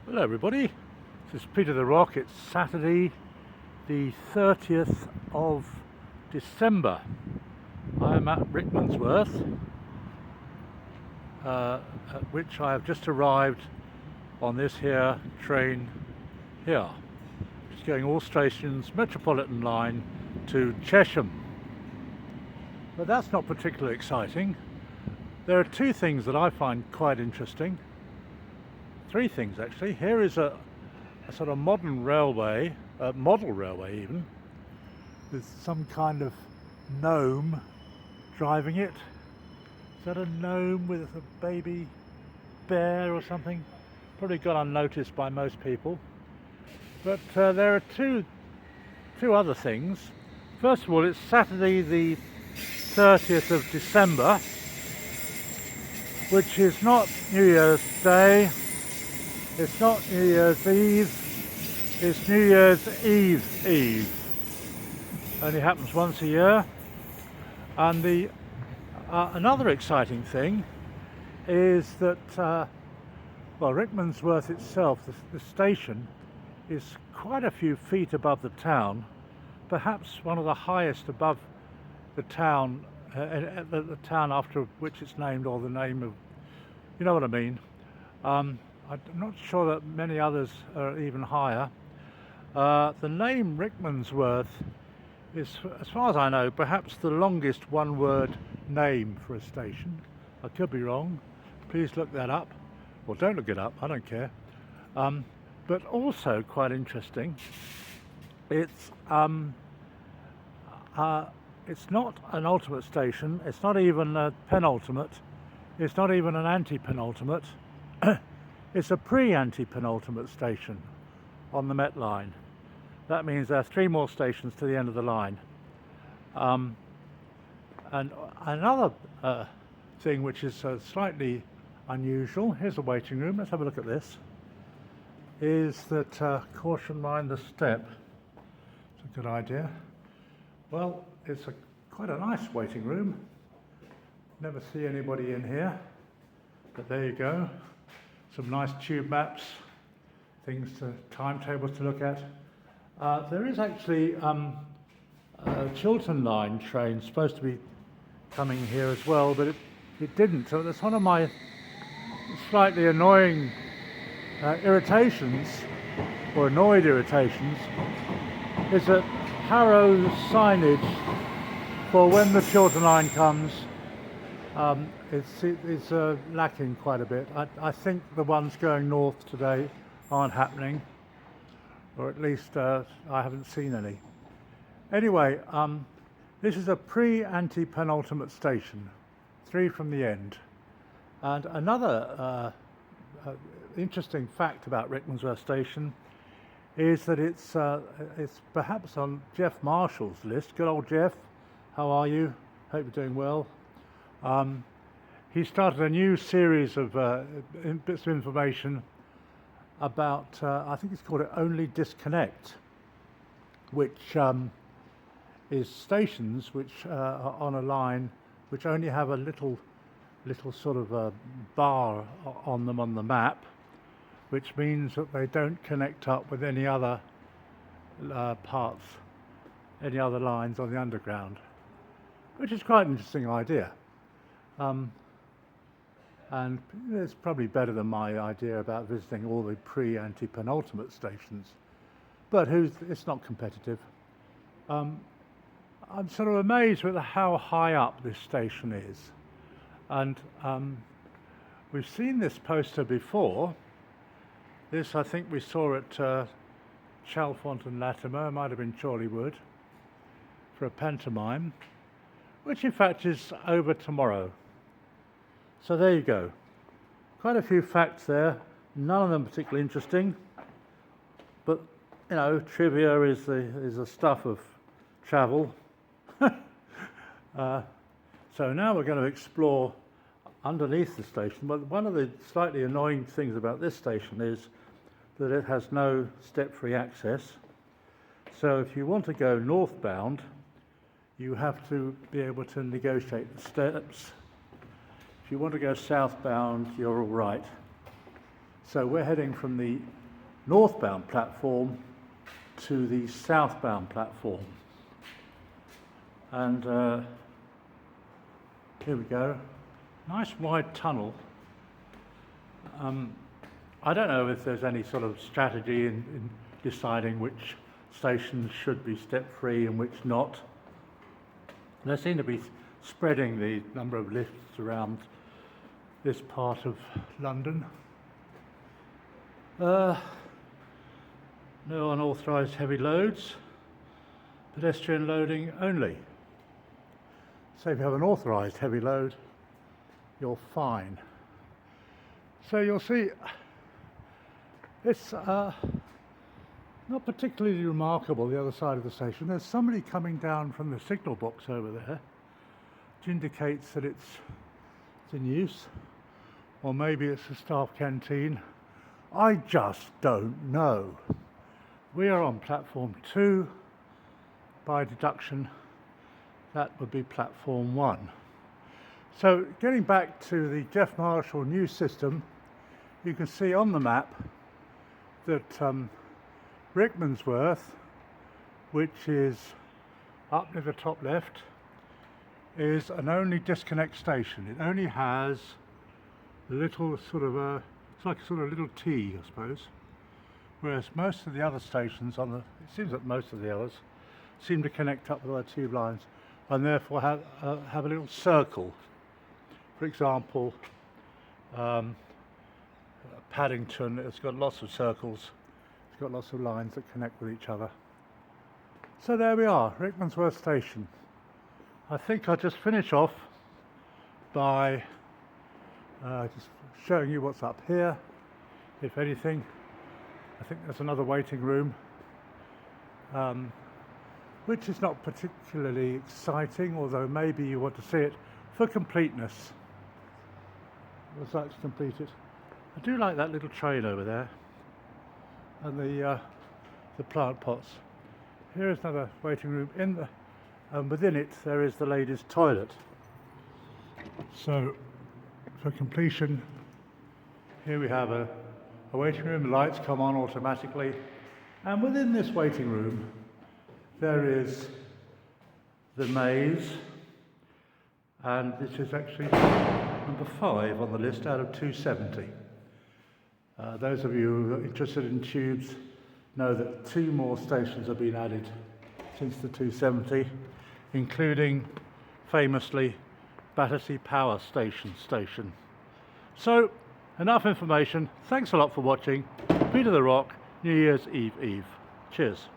Hello everybody, this is Peter the Rock. It's Saturday the 30th of December. I am at Rickmansworth, at which I have just arrived on this here train here. It's going all stations, Metropolitan line to Chesham. But that's not particularly exciting. There are two things that I find quite interesting. Three things actually. Here is a sort of modern railway, a model railway even, with some kind of gnome driving it. Is that a gnome with a baby bear or something? Probably gone unnoticed by most people. But there are two other things. First of all, it's Saturday the 30th of December, which is not New Year's Day. It's not New Year's Eve, it's New Year's Eve. Only happens once a year. And the another exciting thing is that, Rickmansworth itself, the station, is quite a few feet above the town, perhaps one of the highest above the town, the town after which it's named, or the name of, you know what I mean. I'm not sure that many others are even higher. The name Rickmansworth is, as far as I know, perhaps the longest one-word name for a station. I could be wrong. Please look that up. Or don't look it up, I don't care. But also quite interesting, it's not an ultimate station, it's not even a penultimate, it's not even an antepenultimate. It's a pre-antepenultimate station on the Met line. That means there are three more stations to the end of the line. And another thing which is slightly unusual, here's a waiting room, let's have a look at this, is that, caution mind the step. It's a good idea. Well, it's quite a nice waiting room. Never see anybody in here, but there you go. Some nice tube maps, timetables to look at. There is actually a Chiltern Line train supposed to be coming here as well, but it didn't. So that's one of my slightly annoying irritations, or annoyed irritations, is that Harrow's signage for when the Chiltern Line comes, it's lacking quite a bit. I think the ones going north today aren't happening, or at least I haven't seen any. Anyway, this is a pre-antepenultimate station, 3 from the end. And another interesting fact about Rickmansworth Station is that it's perhaps on Jeff Marshall's list. Good old Jeff, how are you? Hope you're doing well. He started a new series of bits of information about, I think he's called it Only Disconnect, which is stations which are on a line which only have a little sort of bar on them on the map, which means that they don't connect up with any other any other lines on the underground, which is quite an interesting idea. And it's probably better than my idea about visiting all the pre-antepenultimate stations, but it's not competitive. I'm sort of amazed with how high up this station is, and we've seen this poster before. This, I think we saw at Chalfont and Latimer, might have been Chorleywood, for a pantomime, which in fact is over tomorrow. So there you go. Quite a few facts there, none of them particularly interesting, but you know, trivia is the stuff of travel. So now we're going to explore underneath the station. But one of the slightly annoying things about this station is that it has no step-free access. So if you want to go northbound, you have to be able to negotiate the steps. If you want to go southbound, you're all right. So we're heading from the northbound platform to the southbound platform. And here we go. Nice wide tunnel. I don't know if there's any sort of strategy in deciding which stations should be step-free and which not. They seem to be spreading the number of lifts around this part of London. No unauthorised heavy loads, pedestrian loading only. So if you have an authorised heavy load, you're fine. So you'll see it's not particularly remarkable, the other side of the station. There's somebody coming down from the signal box over there, which indicates that it's in use, or maybe it's a staff canteen. I just don't know. We are on platform 2. By deduction, that would be platform 1. So getting back to the Jeff Marshall news system, you can see on the map that Rickmansworth, which is up near the top left, is an only disconnect station. It only has a little sort of it's like a sort of little T, I suppose. Whereas most of the other stations it seems that most of the others seem to connect up with our tube lines and therefore have a little circle. For example, Paddington has got lots of circles. It's got lots of lines that connect with each other. So there we are, Rickmansworth Station. I think I'll just finish off by just showing you what's up here. If anything, I think there's another waiting room, which is not particularly exciting, although maybe you want to see it for completeness. I'd like to complete it. I do like that little train over there, and the plant pots. Here is another waiting room and within it there is the ladies' toilet. So for completion, here we have a waiting room. The lights come on automatically, and within this waiting room there is the maze, and this is actually number 5 on the list out of 270. Those of you who are interested in tubes know that 2 more stations have been added since the 270, including famously Battersea Power Station. So enough information. Thanks a lot for watching. Peter the Rock, New Year's Eve. Cheers.